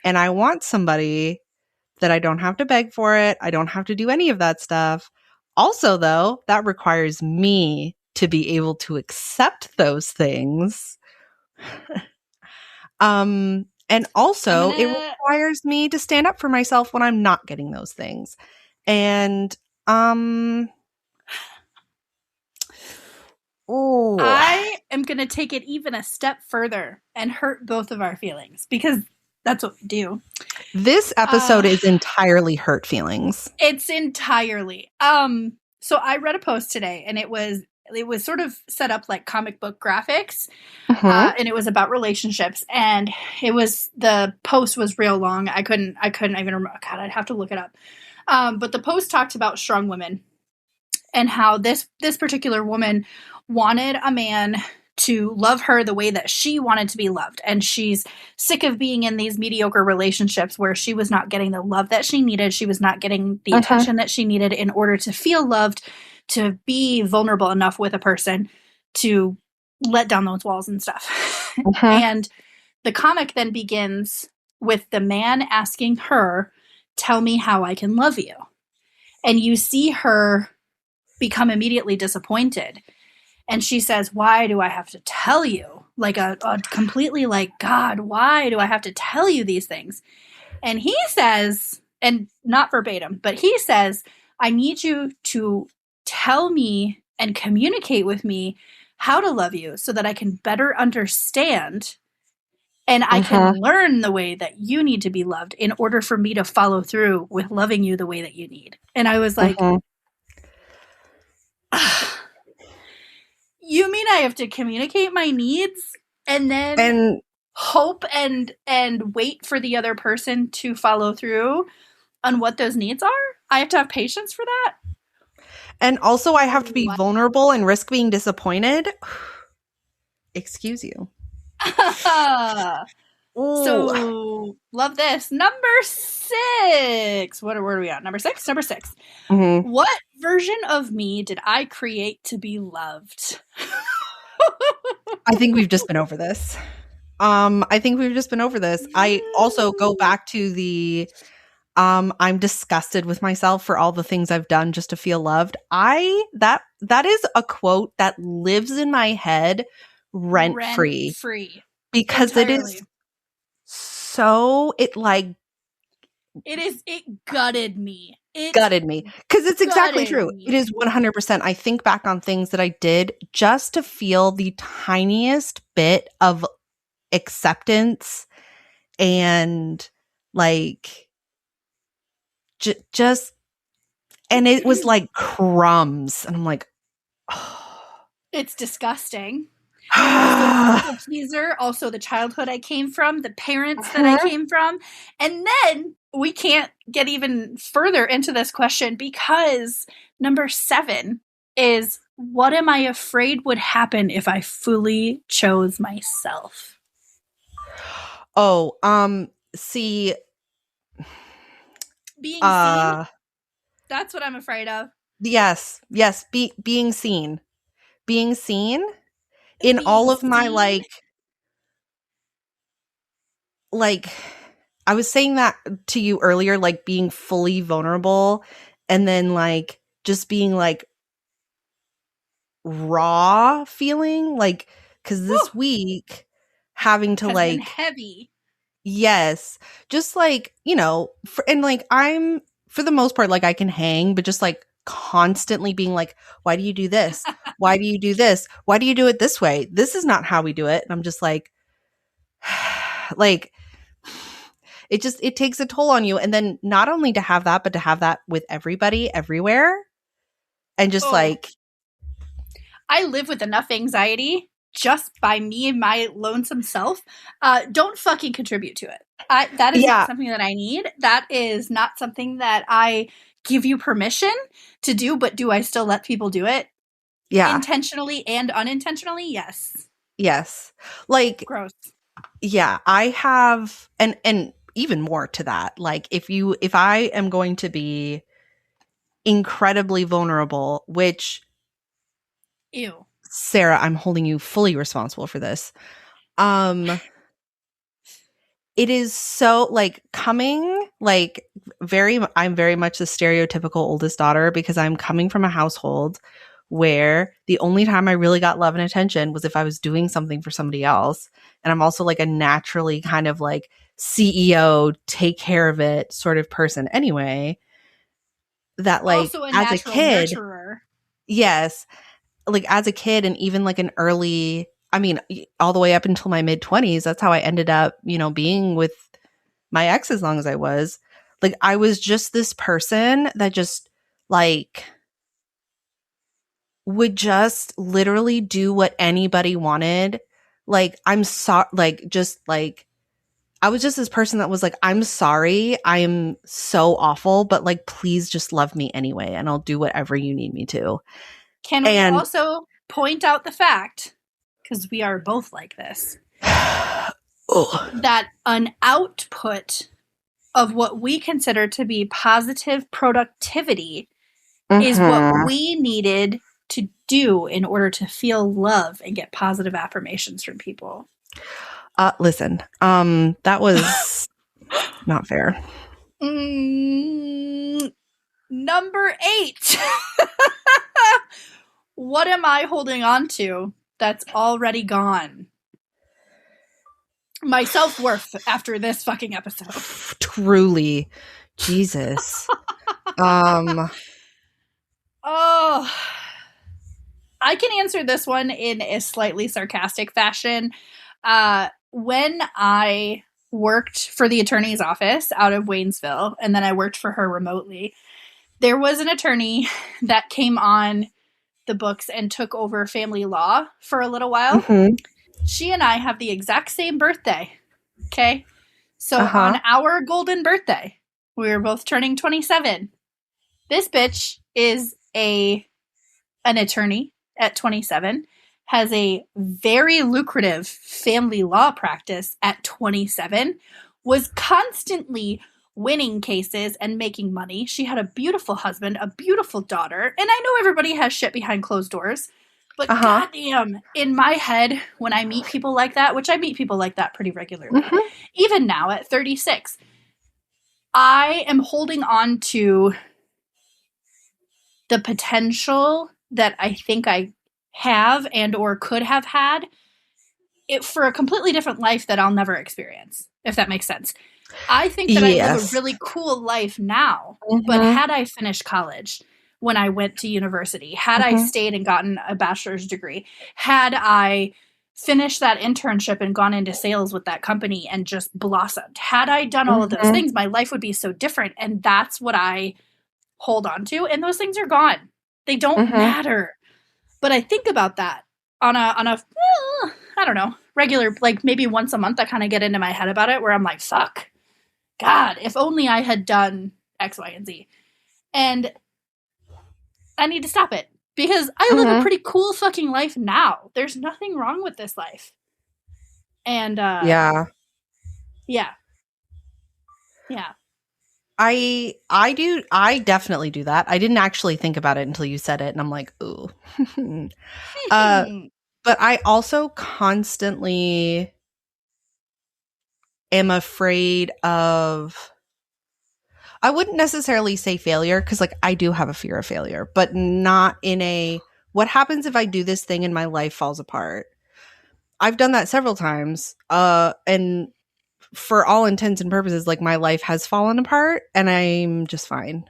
And I want somebody that I don't have to beg for it. I don't have to do any of that stuff. Also, though, that requires me to be able to accept those things. And also it requires me to stand up for myself when I'm not getting those things. And I am going to take it even a step further and hurt both of our feelings, because that's what we do. This episode is entirely hurt feelings. It's entirely. So I read a post today, and it was sort of set up like comic book graphics, and it was about relationships, and the post was real long. I couldn't even remember. God, I'd have to look it up. But the post talked about strong women, and how this particular woman wanted a man to love her the way that she wanted to be loved. And she's sick of being in these mediocre relationships where she was not getting the love that she needed. She was not getting the attention that she needed in order to feel loved, to be vulnerable enough with a person to let down those walls and stuff. And the comic then begins with the man asking her, tell me how I can love you. And you see her become immediately disappointed. And she says, why do I have to tell you? Like a completely like, God, why do I have to tell you these things? And he says, and not verbatim, but he says, I need you to tell me and communicate with me how to love you so that I can better understand and I can learn the way that you need to be loved in order for me to follow through with loving you the way that you need. And I was like, you mean I have to communicate my needs and then hope and wait for the other person to follow through on what those needs are? I have to have patience for that? And also I have to be vulnerable and risk being disappointed? Excuse you. So, love this. Number 6. Where are we at? Number 6? Number 6. What version of me did I create to be loved? I think we've just been over this. I also go back to the I'm disgusted with myself for all the things I've done just to feel loved. That is a quote that lives in my head rent free. Because entirely. It is so it gutted me. Because it's exactly true. It is 100%. I think back on things that I did just to feel the tiniest bit of acceptance and like just, and it was like crumbs. And I'm like, oh. It's disgusting. Also, people pleaser, also the childhood I came from, the parents that I came from. And then we can't get even further into this question because number 7 is, what am I afraid would happen if I fully chose myself? See. Being seen? That's what I'm afraid of. Yes. Being seen. Being seen in all of my like I was saying that to you earlier, like being fully vulnerable and then like just being like raw feeling, like because this week having to has been like, heavy. yes, just like, and like I'm for the most part, like I can hang, but just like constantly being like, why do you do this? Why do you do this? Why do you do it this way? This is not how we do it. And I'm just like, like, it takes a toll on you. And then not only to have that, but to have that with everybody everywhere. And just like, I live with enough anxiety just by me and my lonesome self. Don't fucking contribute to it. That is not something that I need. That is not something that I give you permission to do, but do I still let people do it? Yeah. Intentionally and unintentionally? Yes. Yes. Like, gross. Yeah, I have, and even more to that. Like, if I am going to be incredibly vulnerable, which, ew, Sarah, I'm holding you fully responsible for this. It is so like coming like I'm very much the stereotypical oldest daughter because I'm coming from a household where the only time I really got love and attention was if I was doing something for somebody else. And I'm also like a naturally kind of like CEO, take care of it sort of person anyway. That like also a as a natural kid, nurturer. yes, like as a kid and even like an early, I mean, all the way up until my mid 20s, that's how I ended up, being with my ex as long as I was. Like I was just this person that just like would just literally do what anybody wanted. Like I'm sorry, like just like I was just this person that was like, I'm sorry, I am so awful, but like please just love me anyway and I'll do whatever you need me to. Can we also point out the fact, because we are both like this, that an output of what we consider to be positive productivity is what we needed to do in order to feel love and get positive affirmations from people. Listen, that was not fair. Number 8. What am I holding on to that's already gone? My self-worth after this fucking episode. Truly. Jesus. Oh, I can answer this one in a slightly sarcastic fashion. When I worked for the attorney's office out of Waynesville, and then I worked for her remotely, there was an attorney that came on the books and took over family law for a little while. Mm-hmm. She and I have the exact same birthday. Okay. So on our golden birthday, we were both turning 27. This bitch is an attorney at 27, has a very lucrative family law practice at 27, was constantly winning cases and making money. She had a beautiful husband, a beautiful daughter, and I know everybody has shit behind closed doors, but goddamn, in my head, when I meet people like that, which I meet people like that pretty regularly, even now at 36, I am holding on to the potential that I think I have and or could have had it for a completely different life that I'll never experience, if that makes sense. I think that I live a really cool life now, but had I finished college when I went to university, had I stayed and gotten a bachelor's degree, had I finished that internship and gone into sales with that company and just blossomed, had I done all of those things, my life would be so different. And that's what I hold on to. And those things are gone. They don't matter. But I think about that on a I don't know, regular, like maybe once a month, I kind of get into my head about it where I'm like, fuck, God, if only I had done X, Y, and Z. And I need to stop it because I live a pretty cool fucking life now. There's nothing wrong with this life. And yeah. I definitely do that. I didn't actually think about it until you said it and I'm like, ooh. But I also constantly am afraid of, I wouldn't necessarily say failure because like I do have a fear of failure, but not in a, what happens if I do this thing and my life falls apart? I've done that several times. And for all intents and purposes, like, my life has fallen apart and I'm just fine.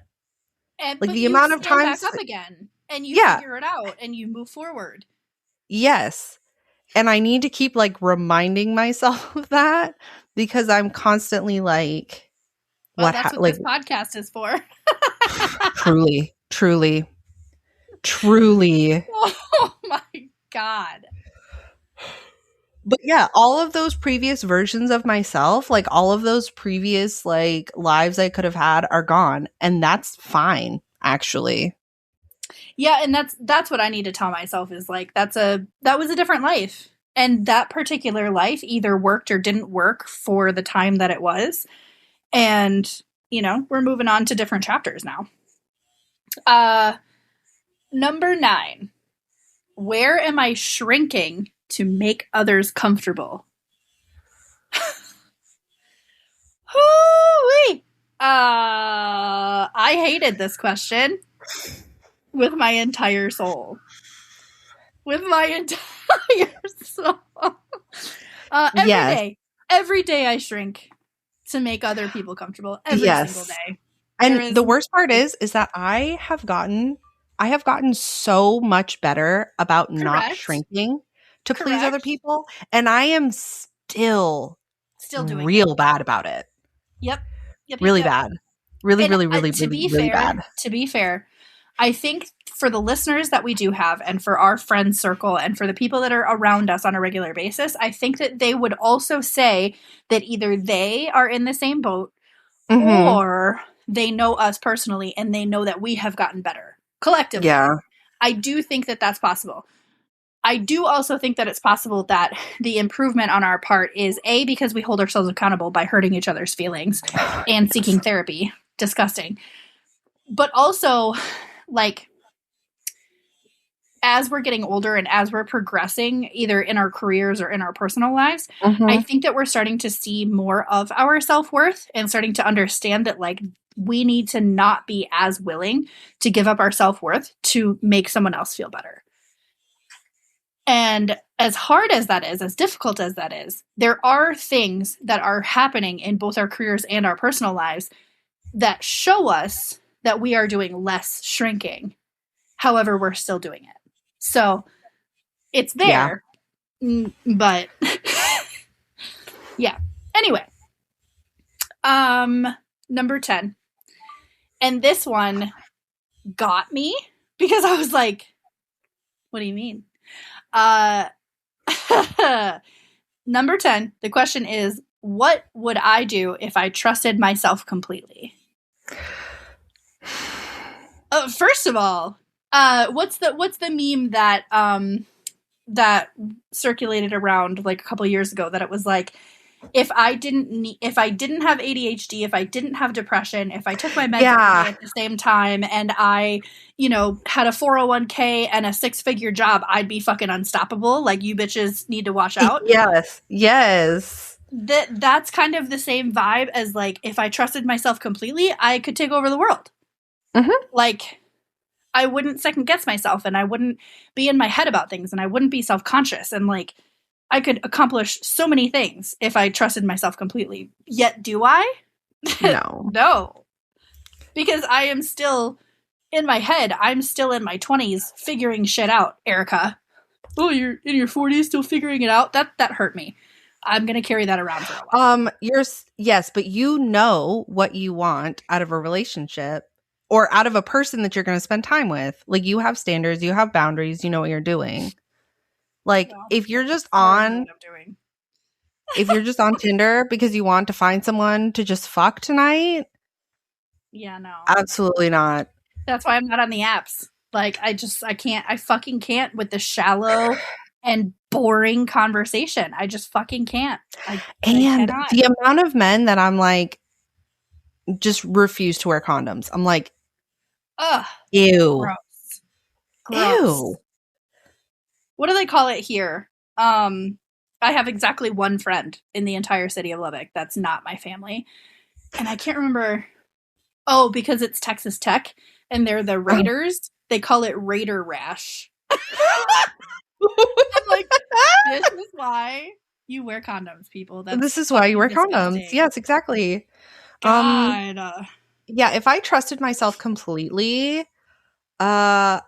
Like, But the you amount of stand back times, up again and you yeah, figure it out and you move forward. yes. And I need to keep, like, reminding myself of that because I'm constantly like, Well, that's what like, this podcast is for. truly, truly, truly. Oh my God. But yeah, all of those previous versions of myself, like, all of those previous, like, lives I could have had are gone. And that's fine, actually. Yeah, and that's what I need to tell myself is like that was a different life. And that particular life either worked or didn't work for the time that it was. And, we're moving on to different chapters now. Number 9. Where am I shrinking to make others comfortable? Hoo-wee! I hated this question with my entire soul. With my entire soul. Yes. Every day I shrink to make other people comfortable. Every single day. And the worst part is that I have gotten so much better about not shrinking to please other people. And I am still doing real bad about it. Yep. Really bad. Really, and, really, really, to be really fair, bad. To be fair, I think for the listeners that we do have and for our friend circle and for the people that are around us on a regular basis, I think that they would also say that either they are in the same boat or they know us personally and they know that we have gotten better collectively. Yeah. I do think that that's possible. I do also think that it's possible that the improvement on our part is A, because we hold ourselves accountable by hurting each other's feelings and seeking therapy. Disgusting. But also, like, as we're getting older and as we're progressing, either in our careers or in our personal lives, I think that we're starting to see more of our self-worth and starting to understand that, like, we need to not be as willing to give up our self-worth to make someone else feel better. And as hard as that is, as difficult as that is, there are things that are happening in both our careers and our personal lives that show us that we are doing less shrinking. However, we're still doing it. So it's there, but yeah. Anyway, number 10. And this one got me because I was like, what do you mean? Number 10, the question is, what would I do if I trusted myself completely? First of all, what's the meme that that circulated around like a couple years ago that it was like, if I didn't have ADHD, if I didn't have depression, if I took my meds at the same time and I, had a 401k and a 6-figure job, I'd be fucking unstoppable. Like, you bitches need to watch out. Yes. That's kind of the same vibe as like, if I trusted myself completely, I could take over the world. Like, I wouldn't second guess myself and I wouldn't be in my head about things and I wouldn't be self-conscious and like, I could accomplish so many things if I trusted myself completely. Yet, do I? No. No. Because I am still in my head. I'm still in my 20s figuring shit out, Erika. Oh, you're in your 40s still figuring it out? That hurt me. I'm going to carry that around for a while. Yes, but you know what you want out of a relationship or out of a person that you're going to spend time with. Like, you have standards, you have boundaries, you know what you're doing. Like, if you're just on Tinder because you want to find someone to just fuck tonight. Yeah, no. Absolutely not. That's why I'm not on the apps. Like, I fucking can't with the shallow and boring conversation. I just fucking can't. And the amount of men that I'm like, just refuse to wear condoms. I'm like, ugh. Ew. Gross. Ew. What do they call it here? I have exactly one friend in the entire city of Lubbock that's not my family. And I can't remember. Oh, because it's Texas Tech and they're the Raiders. They call it Raider rash. I'm like, this is why you wear condoms, people. This is why you wear disgusting. condoms. Yes, exactly. God. Yeah, if I trusted myself completely, I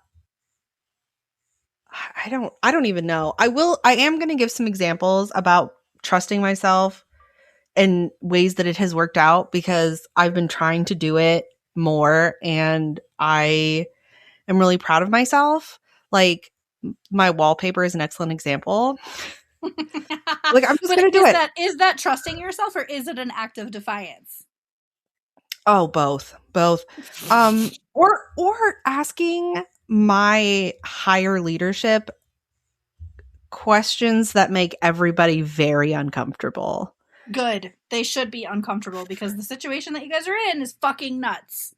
don't even know. I am going to give some examples about trusting myself and ways that it has worked out, because I've been trying to do it more and I am really proud of myself. Like, my wallpaper is an excellent example. Like, I'm just going to do it. Is that trusting yourself, or is it an act of defiance? Oh, both. Or asking my higher leadership questions that make everybody very uncomfortable. Good. They should be uncomfortable, because the situation that you guys are in is fucking nuts.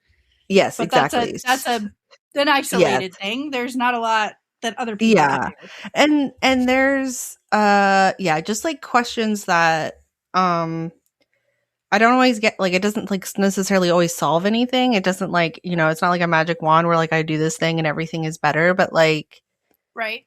Yes, but exactly. That's an isolated thing. There's not a lot that other people can do. And there's just like questions that I don't always get, like, it doesn't like necessarily always solve anything. It doesn't, like, you know, it's not like a magic wand where like I do this thing and everything is better, but like, right,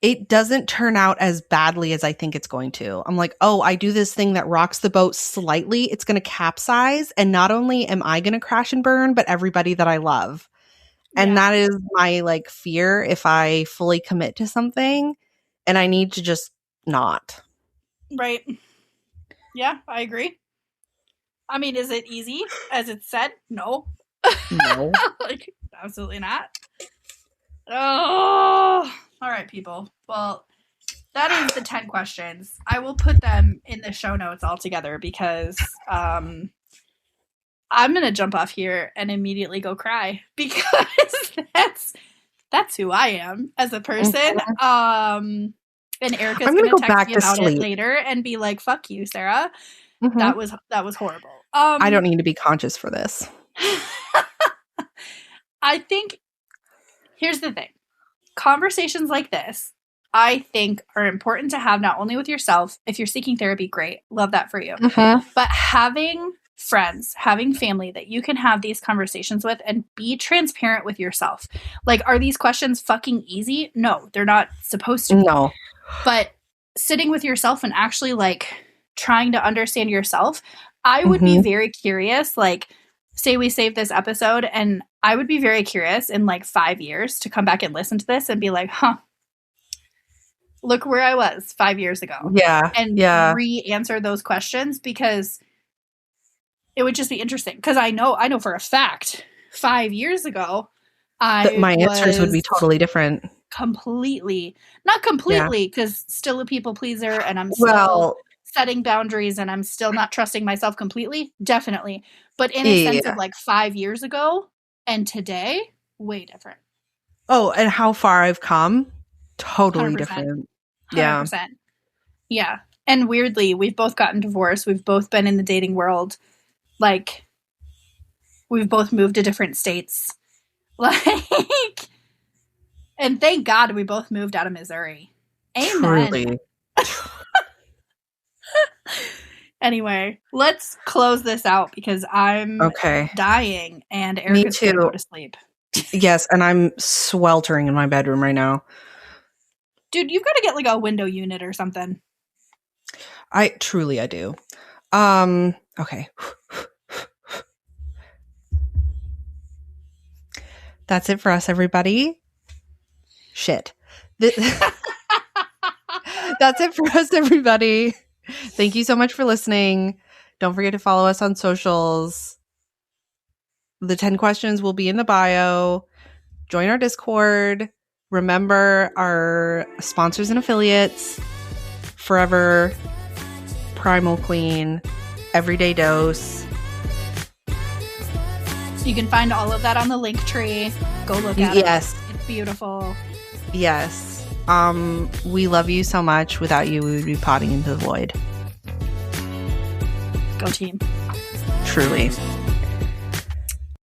it doesn't turn out as badly as I think it's going to. I'm like, oh, I do this thing that rocks the boat slightly, it's going to capsize, and not only am I going to crash and burn, but everybody that I love. And that is my like fear if I fully commit to something, and I need to just not. Right. Yeah, I agree. I mean, is it easy as it's said? No. Like, absolutely not. Oh, all right, people. Well, that is the 10 questions. I will put them in the show notes all together, because I'm going to jump off here and immediately go cry, because that's who I am as a person. And Erika's going to text me about it later and be like, fuck you, Sarah. Mm-hmm. That was horrible. I don't need to be conscious for this. I think, here's the thing. Conversations like this, I think, are important to have, not only with yourself. If you're seeking therapy, great. Love that for you. Mm-hmm. But having friends, having family that you can have these conversations with and be transparent with yourself. Like, are these questions fucking easy? No, they're not supposed to be. No. But sitting with yourself and actually like trying to understand yourself, I would be very curious. Like, say we save this episode, and I would be very curious in like 5 years to come back and listen to this and be like, huh, look where I was 5 years ago. Yeah. And re-answer those questions, because it would just be interesting. Because I know for a fact 5 years ago, my answers would be totally different. Not completely, because still a people pleaser, and I'm still setting boundaries, and I'm still not trusting myself completely. Definitely. But in a sense of like 5 years ago and today, way different. Oh, and how far I've come, totally 100%. Different. 100%. Yeah. And weirdly, we've both gotten divorced. We've both been in the dating world. Like, we've both moved to different states. Like, and thank God we both moved out of Missouri. Amen. Truly. Anyway, let's close this out, because I'm dying, and Erika's going to go to sleep. Yes, and I'm sweltering in my bedroom right now. Dude, you've got to get like a window unit or something. I do. Okay. That's it for us, everybody. Shit. That's it for us, everybody. Thank you so much for listening. Don't forget to follow us on socials. The 10 questions will be in the bio. Join our Discord. Remember our sponsors and affiliates: Forever, Primal Queen, Everyday Dose. You can find all of that on the link tree. Go look at it. Yes. It's beautiful. Yes. We love you so much. Without you, we would be potting into the void. Go team. Truly.